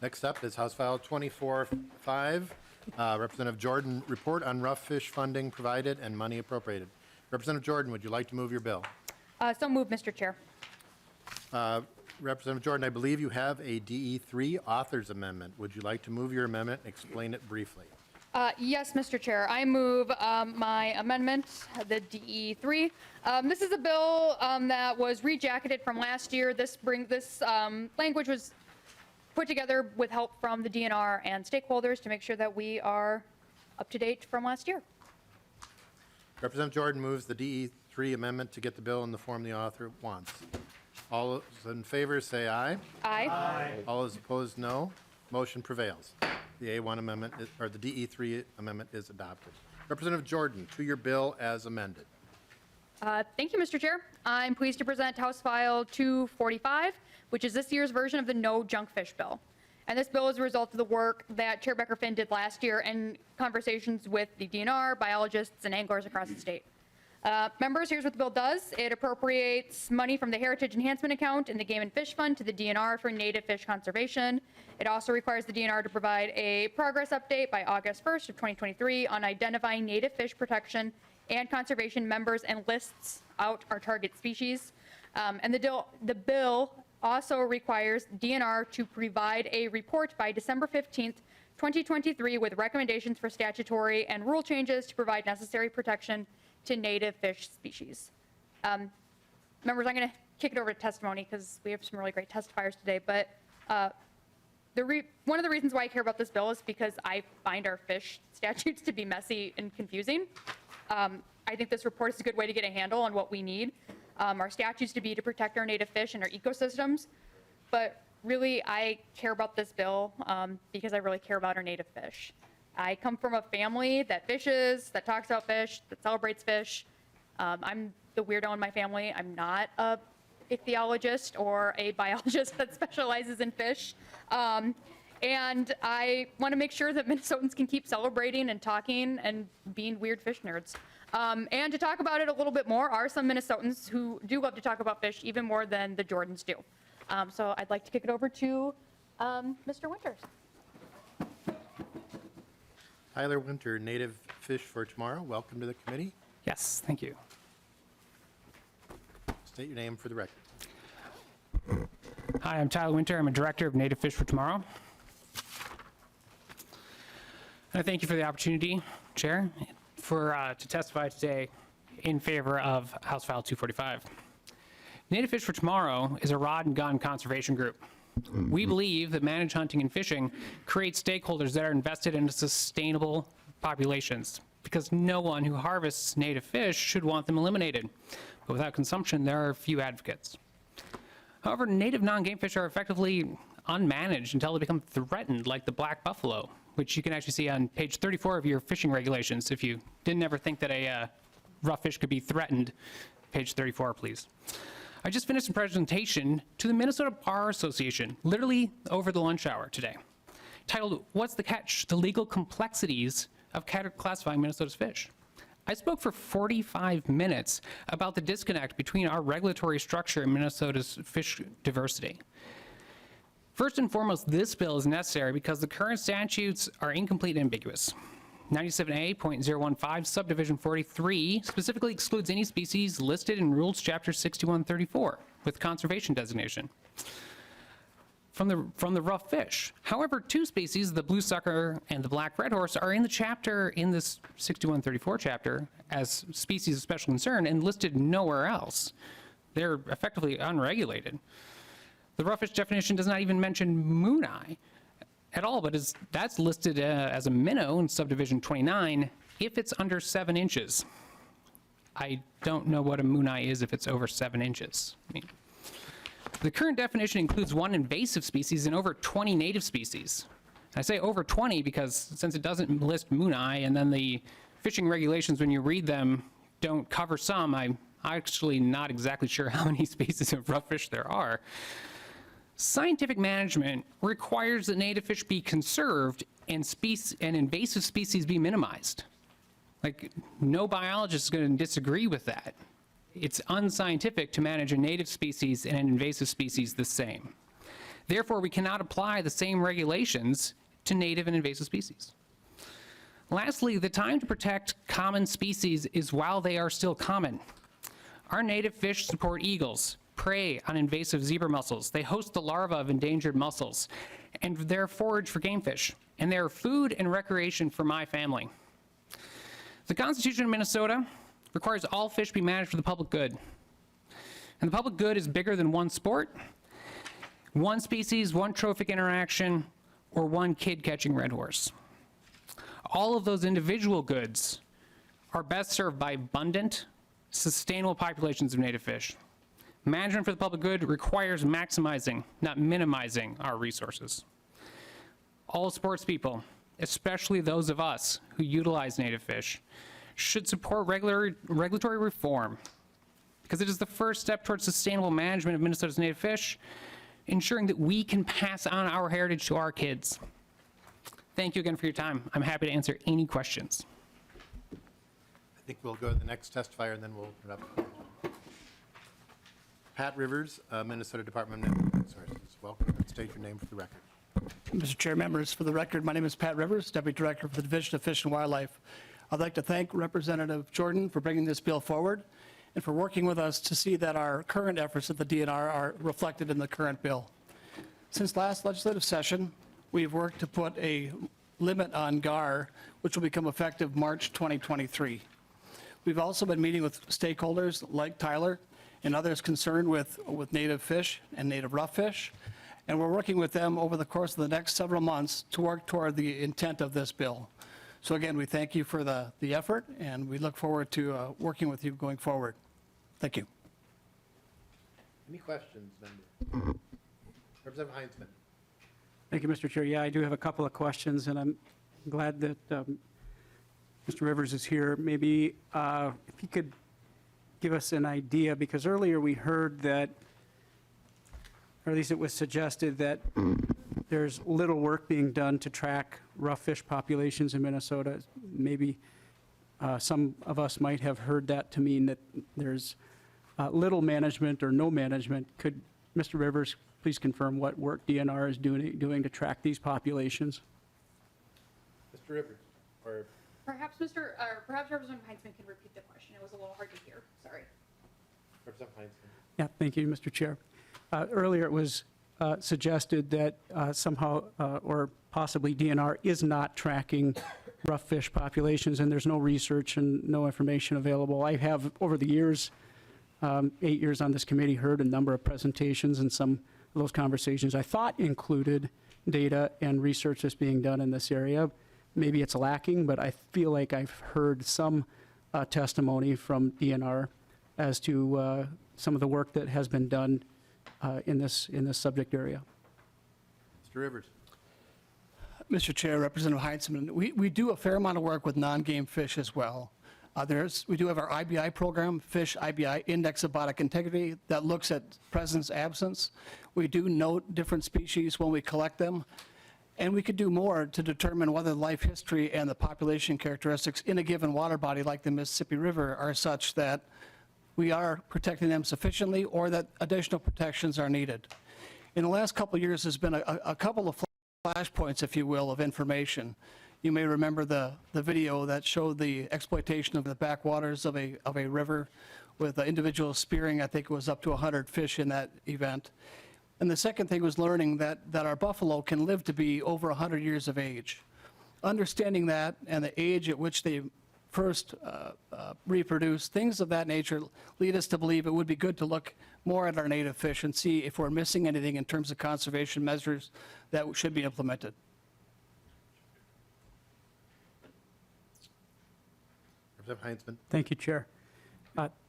Next up is House File 245, Representative Jordan, report on rough fish funding provided and money appropriated. Representative Jordan, would you like to move your bill? So moved, Mr. Chair. Representative Jordan, I believe you have a DE3 authors amendment. Would you like to move your amendment and explain it briefly? Yes, Mr. Chair. I move my amendment, the DE3. This is a bill that was rejacketed from last year. This language was put together with help from the DNR and stakeholders to make sure that we are up to date from last year. Representative Jordan moves the DE3 amendment to get the bill in the form the author wants. All those in favor say aye. Aye. Aye. All those opposed, no. Motion prevails. The A1 amendment, or the DE3 amendment is adopted. Representative Jordan, to your bill as amended. Thank you, Mr. Chair. I'm pleased to present House File 245, which is this year's version of the No Junk Fish Bill. And this bill is a result of the work that Chair Becker-Finn did last year and conversations with the DNR, biologists, and anglers across the state. Members, here's what the bill does. It appropriates money from the Heritage Enhancement Account in the Game and Fish Fund to the DNR for native fish conservation. It also requires the DNR to provide a progress update by August 1st of 2023 on identifying native fish protection and conservation members and lists out our target species. And the bill also requires DNR to provide a report by December 15th, 2023 with recommendations for statutory and rule changes to provide necessary protection to native fish species. Members, I'm going to kick it over to testimony because we have some really great testifiers today, but one of the reasons why I care about this bill is because I find our fish statutes to be messy and confusing. I think this report is a good way to get a handle on what we need. Our statutes to be to protect our native fish and our ecosystems, but really I care about this bill because I really care about our native fish. I come from a family that fishes, that talks about fish, that celebrates fish. I'm the weirdo in my family. I'm not a ichthyologist or a biologist that specializes in fish. And I want to make sure that Minnesotans can keep celebrating and talking and being weird fish nerds. And to talk about it a little bit more are some Minnesotans who do love to talk about fish even more than the Jordans do. So I'd like to kick it over to Mr. Winters. Tyler Winter, Native Fish for Tomorrow. Welcome to the committee. Yes, thank you. State your name for the record. Hi, I'm Tyler Winter. I'm a director of Native Fish for Tomorrow. And I thank you for the opportunity, Chair, to testify today in favor of House File 245. Native Fish for Tomorrow is a rod and gun conservation group. We believe that managed hunting and fishing creates stakeholders that are invested in sustainable populations because no one who harvests native fish should want them eliminated. But without consumption, there are few advocates. However, native non-game fish are effectively unmanaged until they become threatened, like the black buffalo, which you can actually see on page 34 of your fishing regulations. If you didn't ever think that a rough fish could be threatened, page 34, please. I just finished a presentation to the Minnesota Bar Association, literally over the lunch hour today, titled, "What's the Catch? The Legal Complexities of Classifying Minnesota's Fish." I spoke for 45 minutes about the disconnect between our regulatory structure and Minnesota's fish diversity. First and foremost, this bill is necessary because the current statutes are incomplete and ambiguous. 97A.015 subdivision 43 specifically excludes any species listed in Rules Chapter 6134 with conservation designation from the rough fish. However, two species, the blue sucker and the black red horse, are in the chapter in this 6134 chapter as species of special concern and listed nowhere else. They're effectively unregulated. The rough fish definition does not even mention mooneye at all, but that's listed as a minnow in subdivision 29 if it's under 7 inches. I don't know what a mooneye is if it's over 7 inches. I mean, the current definition includes 1 invasive species and over 20 native species. I say over 20 because since it doesn't list mooneye and then the fishing regulations, when you read them, don't cover some, I'm actually not exactly sure how many species of rough fish there are. Scientific management requires that native fish be conserved and invasive species be minimized. Like, no biologist is going to disagree with that. It's unscientific to manage a native species and an invasive species the same. Therefore, we cannot apply the same regulations to native and invasive species. Lastly, the time to protect common species is while they are still common. Our native fish support eagles, prey on invasive zebra mussels. They host the larvae of endangered mussels, and they're forage for game fish, and they're food and recreation for my family. The Constitution of Minnesota requires all fish be managed for the public good. And the public good is bigger than one sport, one species, one trophic interaction, or one kid catching red horse. All of those individual goods are best served by abundant, sustainable populations of native fish. Management for the public good requires maximizing, not minimizing, our resources. All sports people, especially those of us who utilize native fish, should support regulatory reform because it is the first step towards sustainable management of Minnesota's native fish, ensuring that we can pass on our heritage to our kids. Thank you again for your time. I'm happy to answer any questions. I think we'll go to the next testifier, and then we'll open it up. Pat Rivers, Minnesota Department of Natural Resources. Welcome, and state your name for the record. Mr. Chair, members, for the record, my name is Pat Rivers, Deputy Director for the Division of Fish and Wildlife. I'd like to thank Representative Jordan for bringing this bill forward and for working with us to see that our current efforts at the DNR are reflected in the current bill. Since last legislative session, we've worked to put a limit on GAR, which will become effective March 2023. We've also been meeting with stakeholders like Tyler and others concerned with native fish and native rough fish, and we're working with them over the course of the next several months to work toward the intent of this bill. So again, we thank you for the effort, and we look forward to working with you going forward. Thank you. Any questions, member? Representative Heinzman. Thank you, Mr. Chair. Yeah, I do have a couple of questions, and I'm glad that Mr. Rivers is here. Maybe if he could give us an idea, because earlier we heard that, or at least it was suggested that there's little work being done to track rough fish populations in Minnesota. Maybe some of us might have heard that to mean that there's little management or no management. Could Mr. Rivers please confirm what work DNR is doing to track these populations? Mr. Rivers, or Perhaps Representative Heinzman can repeat the question. It was a little hard to hear. Sorry. Representative Heinzman. Yeah, thank you, Mr. Chair. Earlier it was suggested that somehow or possibly DNR is not tracking rough fish populations, and there's no research and no information available. I have, over the years, 8 years on this committee, heard a number of presentations, and some of those conversations I thought included data and research that's being done in this area. Maybe it's lacking, but I feel like I've heard some testimony from DNR as to some of the work that has been done in this subject area. Mr. Rivers. Mr. Chair, Representative Heinzman, we do a fair amount of work with non-game fish as well. We do have our IBI program, Fish IBI, Index of Biotic Integrity, that looks at presence, absence. We do note different species when we collect them. And we could do more to determine whether life history and the population characteristics in a given water body like the Mississippi River are such that we are protecting them sufficiently or that additional protections are needed. In the last couple of years, there's been a couple of flashpoints, if you will, of information. You may remember the video that showed the exploitation of the backwaters of a river with individuals spearing, I think it was up to 100 fish in that event. And the second thing was learning that our buffalo can live to be over 100 years of age. Understanding that and the age at which they first reproduce, things of that nature lead us to believe it would be good to look more at our native fish and see if we're missing anything in terms of conservation measures that should be implemented. Representative Heinzman. Thank you, Chair.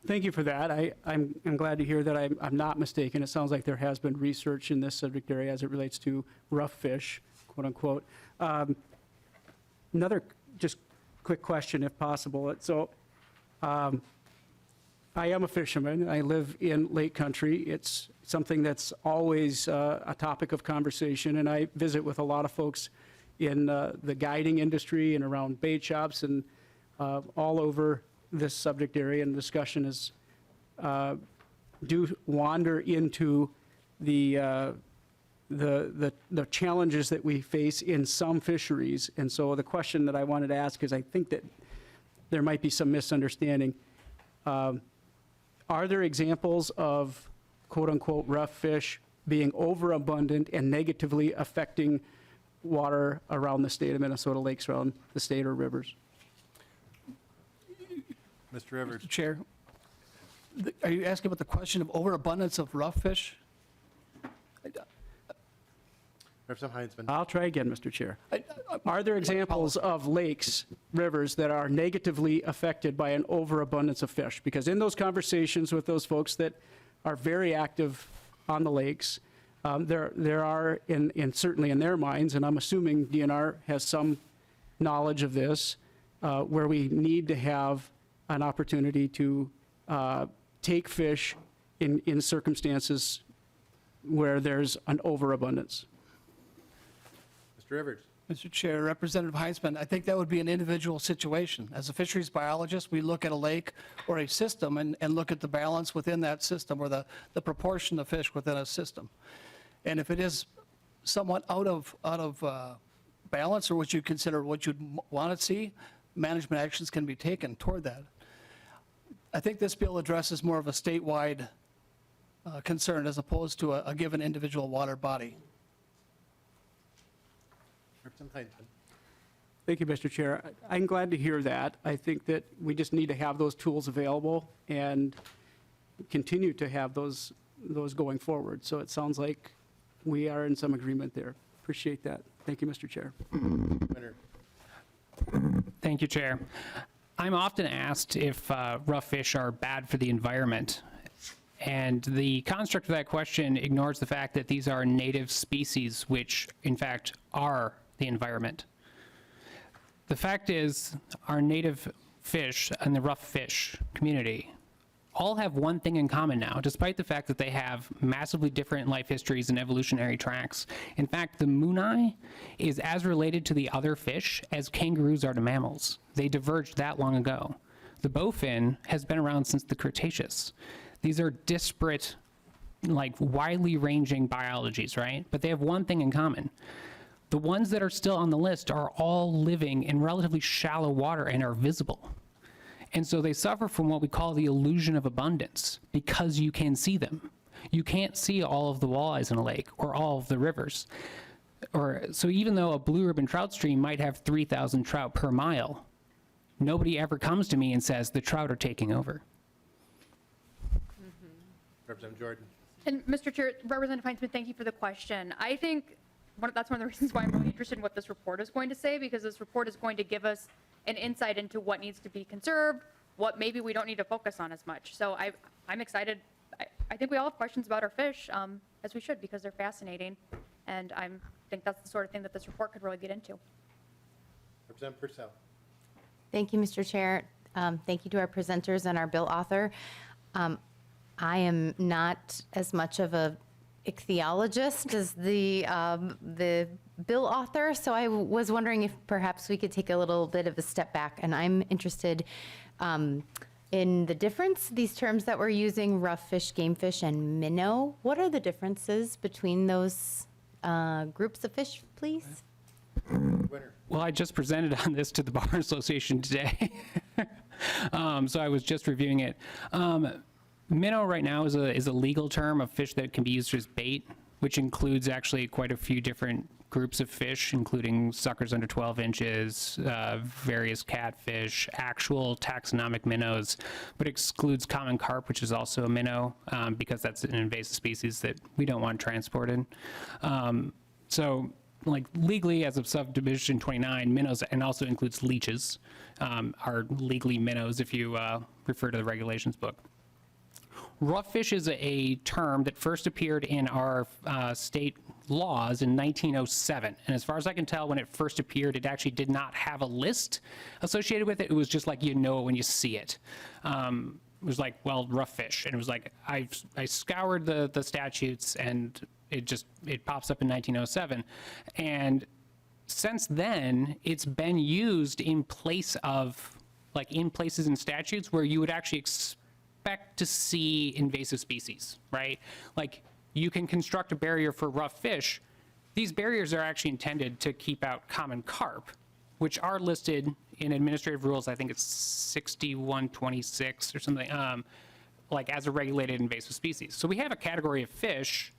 Thank you for that. I'm glad to hear that I'm not mistaken. It sounds like there has been research in this subject area as it relates to rough fish, quote unquote. Another just quick question, if possible. So I am a fisherman. I live in Lake Country. It's something that's always a topic of conversation, and I visit with a lot of folks in the guiding industry and around bait shops and all over this subject area, and discussion is do wander into the the challenges that we face in some fisheries. And so the question that I wanted to ask is, I think that there might be some misunderstanding. Are there examples of quote-unquote rough fish being overabundant and negatively affecting water around the state of Minnesota, lakes around the state or rivers? Mr. Rivers. Chair, are you asking about the question of overabundance of rough fish? Representative Heinzman. I'll try again, Mr. Chair. Are there examples of lakes, rivers that are negatively affected by an overabundance of fish? Because in those conversations with those folks that are very active on the lakes, there are, certainly in their minds, and I'm assuming DNR has some knowledge of this, where we need to have an opportunity to take fish in circumstances where there's an overabundance. Mr. Rivers. Mr. Chair, Representative Heinzman, I think that would be an individual situation. As a fisheries biologist, we look at a lake or a system and look at the balance within that system, or the proportion of fish within a system. And if it is somewhat out of balance, or what you consider what you'd want to see, management actions can be taken toward that. I think this bill addresses more of a statewide concern as opposed to a given individual water body. Representative Heinzman. Thank you, Mr. Chair. I'm glad to hear that. I think that we just need to have those tools available and continue to have those going forward. So it sounds like we are in some agreement there. Appreciate that. Thank you, Mr. Chair. Winner. Thank you, Chair. I'm often asked if rough fish are bad for the environment. And the construct of that question ignores the fact that these are native species, which in fact are the environment. The fact is, our native fish and the rough fish community all have one thing in common now, despite the fact that they have massively different life histories and evolutionary tracks. In fact, the mooneye is as related to the other fish as kangaroos are to mammals. They diverged that long ago. The bowfin has been around since the Cretaceous. These are disparate, like widely ranging biologies, right? But they have one thing in common. The ones that are still on the list are all living in relatively shallow water and are visible. And so they suffer from what we call the illusion of abundance because you can see them. You can't see all of the walleyes in a lake or all of the rivers. So even though a blue ribbon trout stream might have 3,000 trout per mile, nobody ever comes to me and says the trout are taking over. Representative Jordan. And Mr. Chair, Representative Heinzman, thank you for the question. I think that's one of the reasons why I'm really interested in what this report is going to say, because this report is going to give us an insight into what needs to be conserved, what maybe we don't need to focus on as much. So I'm excited. I think we all have questions about our fish, as we should, because they're fascinating. And I think that's the sort of thing that this report could really get into. Representative Purcell. Thank you, Mr. Chair. Thank you to our presenters and our bill author. I am not as much of a ichthyologist as the bill author, so I was wondering if perhaps we could take a little bit of a step back, and I'm interested in the difference, these terms that we're using, rough fish, game fish, and minnow. What are the differences between those groups of fish, please? Winner. Well, I just presented on this to the Bar Association today. So I was just reviewing it. Minnow right now is a legal term of fish that can be used as bait, which includes actually quite a few different groups of fish, including suckers under 12 inches, various catfish, actual taxonomic minnows, but excludes common carp, which is also a minnow, because that's an invasive species that we don't want transported. So like legally, as of subdivision 29, minnows, and also includes leeches, are legally minnows if you refer to the regulations book. Rough fish is a term that first appeared in our state laws in 1907. And as far as I can tell, when it first appeared, it actually did not have a list associated with it. It was just like, you know it when you see it. It was like, well, rough fish. And it was like, I scoured the statutes, and it pops up in 1907. And since then, it's been used in place of, like in places in statutes where you would actually expect to see invasive species, right? Like you can construct a barrier for rough fish. These barriers are actually intended to keep out common carp, which are listed in administrative rules. I think it's 6126 or something, like as a regulated invasive species. So we have a category of fish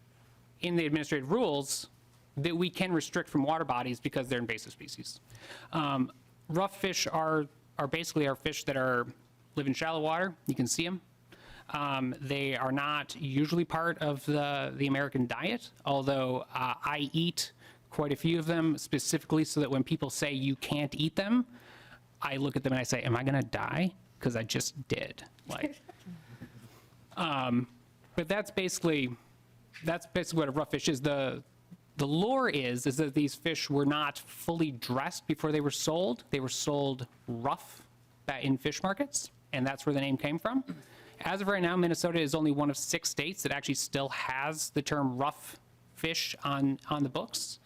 in the administrative rules that we can restrict from water bodies because they're invasive species. Rough fish are basically our fish that live in shallow water. You can see them. They are not usually part of the American diet, although I eat quite a few of them specifically so that when people say you can't eat them, I look at them and I say, am I going to die? Because I just did. Like, but that's basically what a rough fish is. The lore is that these fish were not fully dressed before they were sold. They were sold rough in fish markets, and that's where the name came from. As of right now, Minnesota is only one of 6 states that actually still has the term rough fish on the books.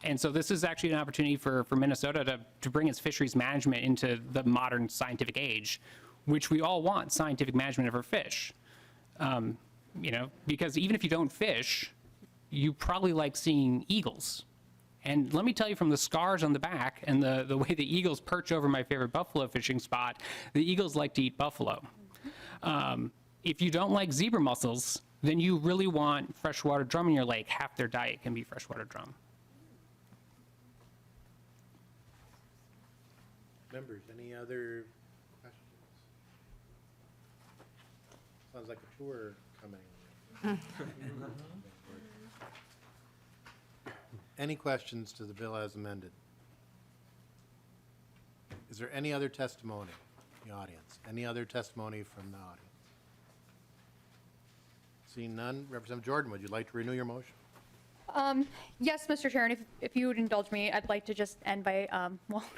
And so this is actually an opportunity for Minnesota to bring its fisheries management into the modern scientific age, which we all want scientific management of our fish. Because even if you don't fish, you probably like seeing eagles. And let me tell you, from the scars on the back and the way the eagles perch over my favorite buffalo fishing spot, the eagles like to eat buffalo. If you don't like zebra mussels, then you really want freshwater drum in your lake. Half their diet can be freshwater drum. Members, any other questions? Sounds like a tour coming. Any questions to the bill as amended? Is there any other testimony in the audience? Any other testimony from the audience? Seeing none, Representative Jordan, would you like to renew your motion? Yes, Mr. Chair, and if you would indulge me, I'd like to just end by,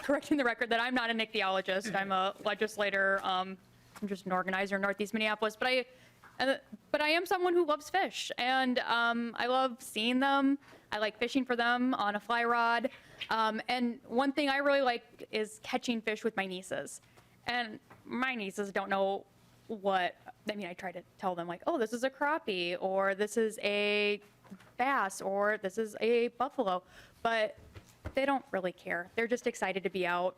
correcting the record that I'm not an ichthyologist. I'm a legislator. I'm just an organizer in Northeast Minneapolis, but I am someone who loves fish, and I love seeing them. I like fishing for them on a fly rod. And one thing I really like is catching fish with my nieces. And my nieces don't know I try to tell them, like, oh, this is a crappie, or this is a bass, or this is a buffalo. But they don't really care. They're just excited to be out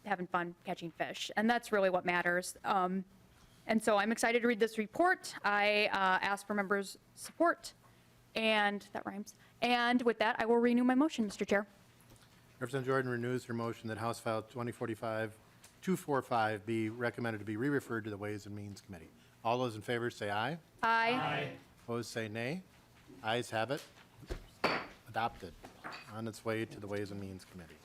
having fun catching fish. And that's really what matters. And so I'm excited to read this report. I ask for members' support, and that rhymes. And with that, I will renew my motion, Mr. Chair. Representative Jordan renews her motion that House File 245 be recommended to be re-referred to the Ways and Means Committee. All those in favor say aye. Aye. Opposed say nay. Ayes have it. Adopted. On its way to the Ways and Means Committee.